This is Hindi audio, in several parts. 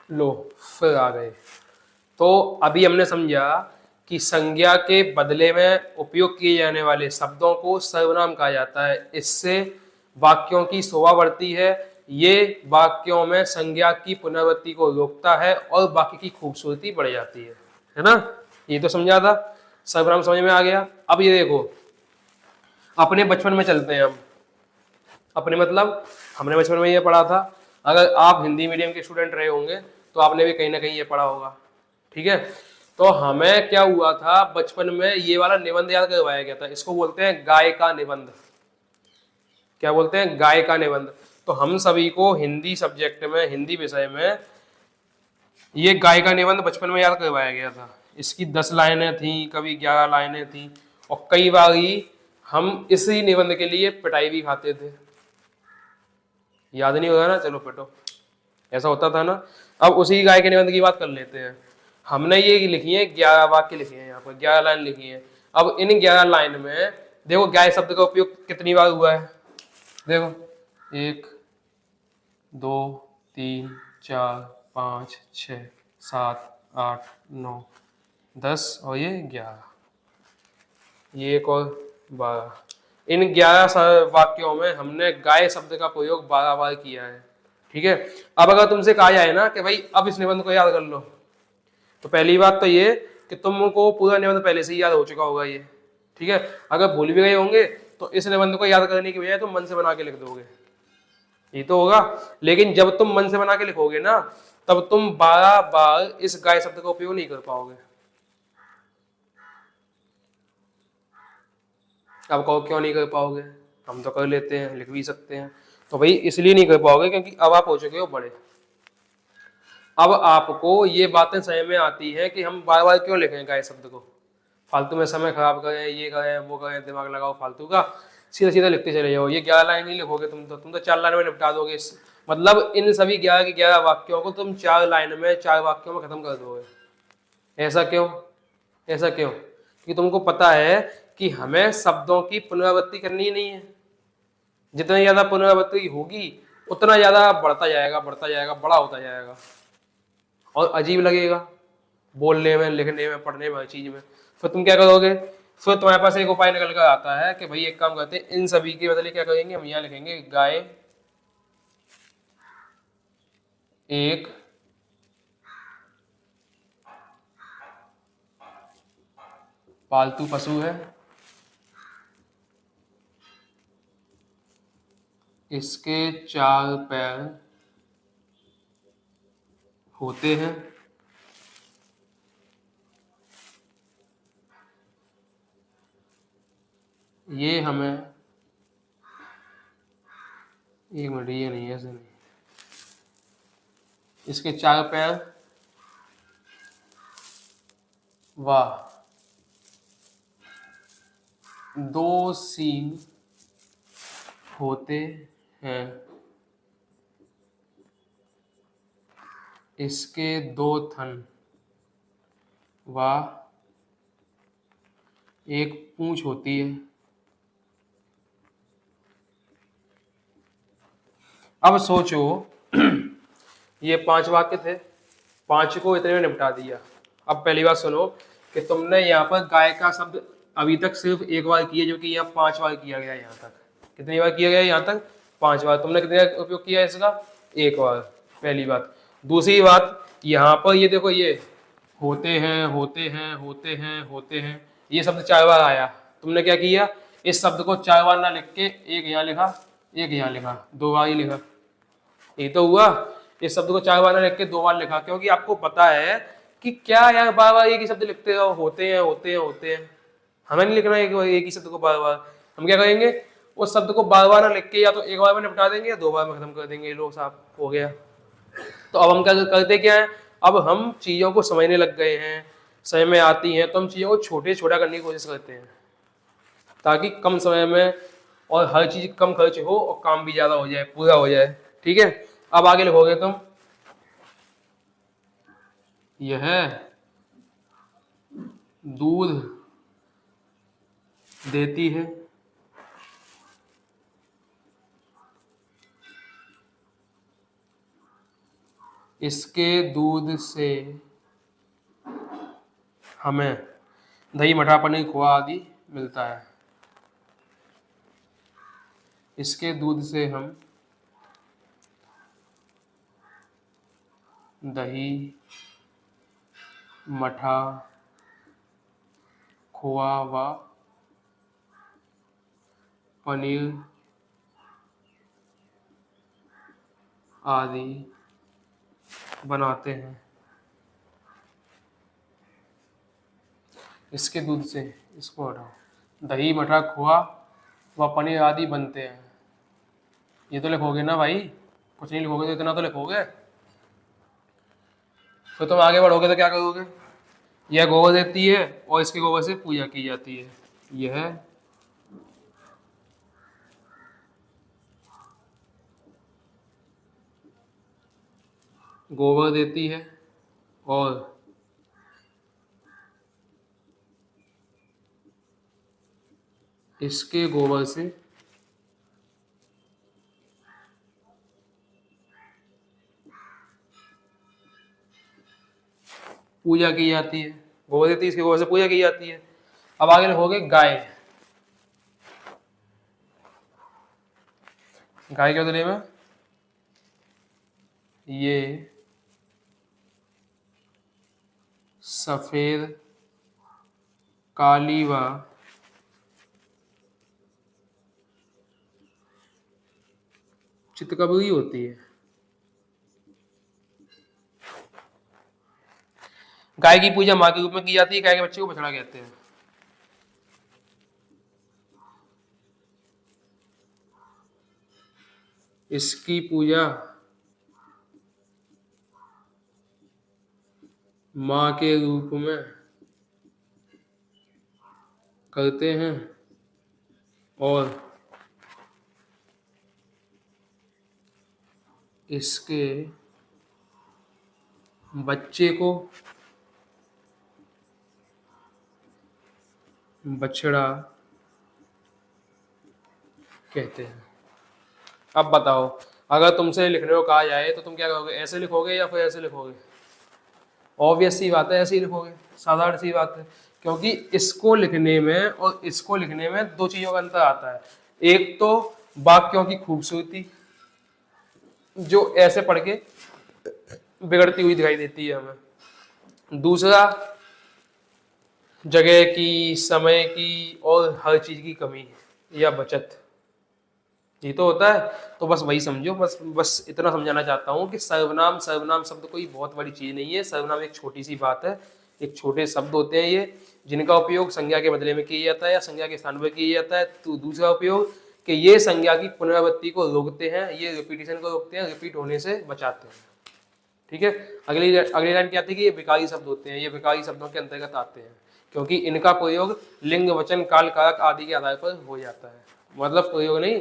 लो, फिर आ गए। तो अभी हमने समझा कि संज्ञा के बदले में उपयोग किए जाने वाले शब्दों को सर्वनाम कहा जाता है। इससे वाक्यों की शोभा बढ़ती है, ये वाक्यों में संज्ञा की पुनरावृत्ति को रोकता है और वाक्य की खूबसूरती बढ़ जाती है ना। ये तो समझा था, सर्वनाम समझ में आ गया। अब ये देखो, अपने बचपन में चलते हैं हम। अपने मतलब हमने बचपन में ये पढ़ा था। अगर आप हिंदी मीडियम के स्टूडेंट रहे होंगे तो आपने भी कहीं ना कहीं ये पढ़ा होगा, ठीक है। तो हमें क्या हुआ था बचपन में, ये वाला निबंध याद करवाया गया था। इसको बोलते हैं गाय का निबंध। क्या बोलते हैं? गाय का निबंध। तो हम सभी को हिंदी सब्जेक्ट में, हिंदी विषय में ये गाय का निबंध बचपन में याद करवाया गया था। इसकी 10 लाइनें थी, कभी 11 लाइनें थी, और कई बार हम इसी निबंध के लिए पिटाई भी खाते थे। याद नहीं होगा ना, चलो पिटो, ऐसा होता था ना। अब उसी गाय के निबंध की बात कर लेते हैं। हमने ये लिखी है 11 वाक्य लिखे हैं, यहाँ पर 11 लाइन लिखी है। अब इन 11 लाइन में देखो गाय शब्द का उपयोग कितनी बार हुआ है। देखो, 1 2 3 4 5 6 7 8 9 10 और ये 11, ये एक और 12। इन 11 वाक्यों में हमने गाय शब्द का प्रयोग 12 बार किया है, ठीक है। अब अगर तुमसे कहा जाए ना कि भाई अब इस निबंध को याद कर लो, तो पहली बात तो ये कि तुमको पूरा निबंध पहले से ही याद हो चुका होगा ये, ठीक है। अगर भूल भी गए होंगे तो इस निबंध को याद करने की बजाय तुम मन से बना के लिख दोगे, ये तो होगा। लेकिन जब तुम मन से बना के लिखोगे ना, तब तुम 12 बार इस गाय शब्द का उपयोग नहीं कर पाओगे। अब कहो क्यों नहीं कर पाओगे? हम तो कर लेते हैं, लिख भी सकते हैं। तो भाई इसलिए नहीं कर पाओगे क्योंकि अब आप हो चुके हो बड़े। अब आपको ये बातें समझ में आती है कि हम बार बार क्यों लिखें गाय शब्द को, फालतू में समय खराब करें, ये करें वो करें, दिमाग लगाओ फालतू का, सीधा सीधा लिखते चले जाओ। ये 11 लाइन नहीं लिखोगे तुम तो 4 लाइन में निपटा दोगे। मतलब इन सभी 11 के 11 वाक्यों को तुम 4 लाइन में, 4 वाक्यों में खत्म कर दोगे। ऐसा क्यों? ऐसा क्यों? क्योंकि तुमको पता है कि हमें शब्दों की पुनरावृत्ति करनी ही नहीं है। जितनी ज्यादा पुनरावृत्ति होगी उतना ज्यादा बढ़ता जाएगा, बढ़ता जाएगा, बड़ा होता जाएगा और अजीब लगेगा बोलने में, लिखने में, पढ़ने में, हर चीज में। फिर तुम क्या करोगे? फिर तुम्हारे पास एक उपाय निकल कर आता है कि भाई एक काम करते हैं, इन सभी के बदले क्या करेंगे, हम यहाँ लिखेंगे गाय एक पालतू पशु है, इसके 4 पैर होते हैं, ये हमें, एक मिनट, ये नहीं, ऐसे नहीं, इसके 4 पैर व 2 सींग होते हैं, इसके 2 थन व एक पूंछ होती है। अब सोचो, ये 5 वाक्य थे, 5 को इतने में निपटा दिया। अब पहली बात सुनो कि तुमने यहाँ पर गाय का शब्द अभी तक सिर्फ एक बार किया, जो कि यहाँ 5 बार किया गया। यहाँ तक कितनी बार किया गया? यहाँ तक 5 बार। तुमने कितने उपयोग किया इसका? एक बार, पहली बात। दूसरी बात, यहाँ पर ये देखो, ये होते हैं, होते हैं, होते हैं, होते हैं, ये शब्द 4 बार आया। तुमने क्या किया? इस शब्द को 4 बार ना लिख के एक यहाँ लिखा, एक यहाँ लिखा, 2 बार ही लिखा। ये तो हुआ। इस शब्द को 4 बार ना लिख के 2 बार लिखा, क्योंकि आपको पता है कि क्या यार बार बार एक ही शब्द लिखते रहो, होते हैं, होते हैं, होते हैं। हमें नहीं लिखना है एक ही शब्द को बार बार। हम क्या करेंगे? उस शब्द को बार बार ना लिख के या तो एक बार में निपटा देंगे या 2 बार में खत्म कर देंगे। लोग साहब हो गया। तो अब हम क्या करते क्या है, अब हम चीज़ों को समझने लग गए हैं, समझ में आती हैं, तो हम चीज़ों को छोटे छोटा करने की कोशिश करते हैं ताकि कम समय में और हर चीज़ कम खर्च हो और काम भी ज़्यादा हो जाए, पूरा हो जाए, ठीक है। अब आगे लिखोगे तुम, यह दूध देती है, इसके दूध से हमें दही, मठा, पनीर, खोआ आदि मिलता है। इसके दूध से हम दही, मठा, खोआ व पनीर आदि बनाते हैं। इसके दूध से, इसको हटाओ, दही, मठा, खोआ व पनीर आदि बनते हैं। ये तो लिखोगे ना भाई, कुछ नहीं लिखोगे तो इतना तो लिखोगे। फिर तुम आगे बढ़ोगे तो क्या करोगे? यह गोबर देती है और इसके गोबर से पूजा की जाती है। यह गोबर देती है और इसके गोबर से पूजा की जाती है। गोबर देती है, इसके गोबर से पूजा की जाती है। अब आगे लिखोगे गाय। गाय के बदले में ये सफेद, काली व चितकबरी होती है। गाय की पूजा माँ के रूप में की जाती है। गाय के बच्चे को बछड़ा कहते हैं। इसकी पूजा माँ के रूप में करते हैं और इसके बच्चे को बछड़ा कहते हैं। अब बताओ, अगर तुमसे लिखने को कहा जाए तो तुम क्या करोगे? ऐसे लिखोगे या फिर ऐसे लिखोगे? ऑब्वियस सी बात है, ऐसे ही लिखोगे, साधारण सी बात है। क्योंकि इसको लिखने में और इसको लिखने में दो चीजों का अंतर आता है। एक तो वाक्यों की खूबसूरती, जो ऐसे पढ़ के बिगड़ती हुई दिखाई देती है हमें। दूसरा, जगह की, समय की और हर चीज की कमी या बचत, ये तो होता है। तो बस वही समझो, बस इतना समझाना चाहता हूँ कि सर्वनाम शब्द कोई बहुत बड़ी चीज नहीं है। सर्वनाम एक छोटी सी बात है, एक छोटे शब्द होते हैं ये, जिनका उपयोग संज्ञा के बदले में किया जाता है या संज्ञा के स्थान पर किया जाता है। तो दूसरा उपयोग कि ये संज्ञा की पुनरावृत्ति को रोकते हैं, ये रिपीटिशन को रोकते हैं, रिपीट होने से बचाते हैं। ठीक है। अगली लाइन क्या थी कि ये विकारी शब्द होते हैं। ये विकारी शब्दों के अंतर्गत आते हैं क्योंकि इनका प्रयोग लिंग, वचन, काल, कारक आदि के आधार पर हो जाता है। मतलब प्रयोग नहीं,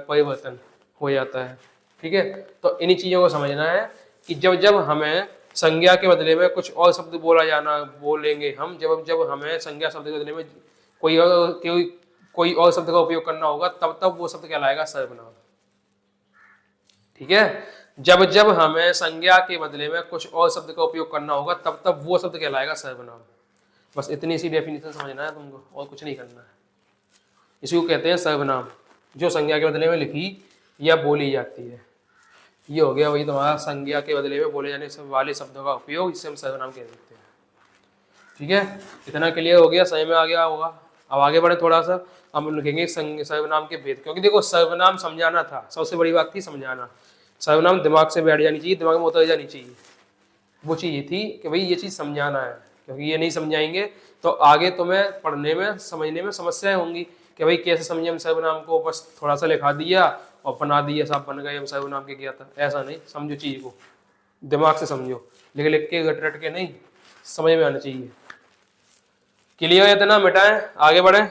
परिवर्तन हो जाता है। ठीक है। तो इन्हीं चीजों को समझना है कि जब जब हमें संज्ञा के बदले में कुछ और शब्द बोलेंगे हम, जब हमें संज्ञा शब्द के बदले में कोई और शब्द का उपयोग करना होगा, तब तब वो शब्द कहलाएगा सर्वनाम। ठीक है। जब जब हमें संज्ञा के बदले में कुछ और शब्द का उपयोग करना होगा, तब तब वो शब्द कहलाएगा सर्वनाम। बस इतनी सी डेफिनेशन समझना है तुमको, और कुछ नहीं करना है। इसी को कहते हैं सर्वनाम, जो संज्ञा के बदले में लिखी या बोली जाती है। ये हो गया वही तुम्हारा संज्ञा के बदले में बोले जाने वाले शब्दों का उपयोग, जिससे हम सर्वनाम कह सकते हैं। ठीक है। इतना क्लियर हो गया, समझ में आ गया होगा। अब आगे बढ़े थोड़ा सा, हम लिखेंगे सर्वनाम के भेद। क्योंकि देखो, सर्वनाम समझाना था, सबसे बड़ी बात थी समझाना। सर्वनाम दिमाग से बैठ जानी चाहिए, दिमाग में उतर जानी चाहिए। वो चीज़ थी कि भाई ये चीज़ समझाना है, क्योंकि ये नहीं समझाएंगे तो आगे तुम्हें पढ़ने में, समझने में समस्याएं होंगी कि भाई कैसे समझे हम सर्वनाम को। बस थोड़ा सा लिखा दिया और बना दिया, सब बन गए, हम सर्वनाम के किया था। ऐसा नहीं, समझो चीज़ को, दिमाग से समझो, लिख लिख के रट रट के नहीं, समझ में आना चाहिए। क्लियर है? इतना मिटाएं, आगे बढ़े।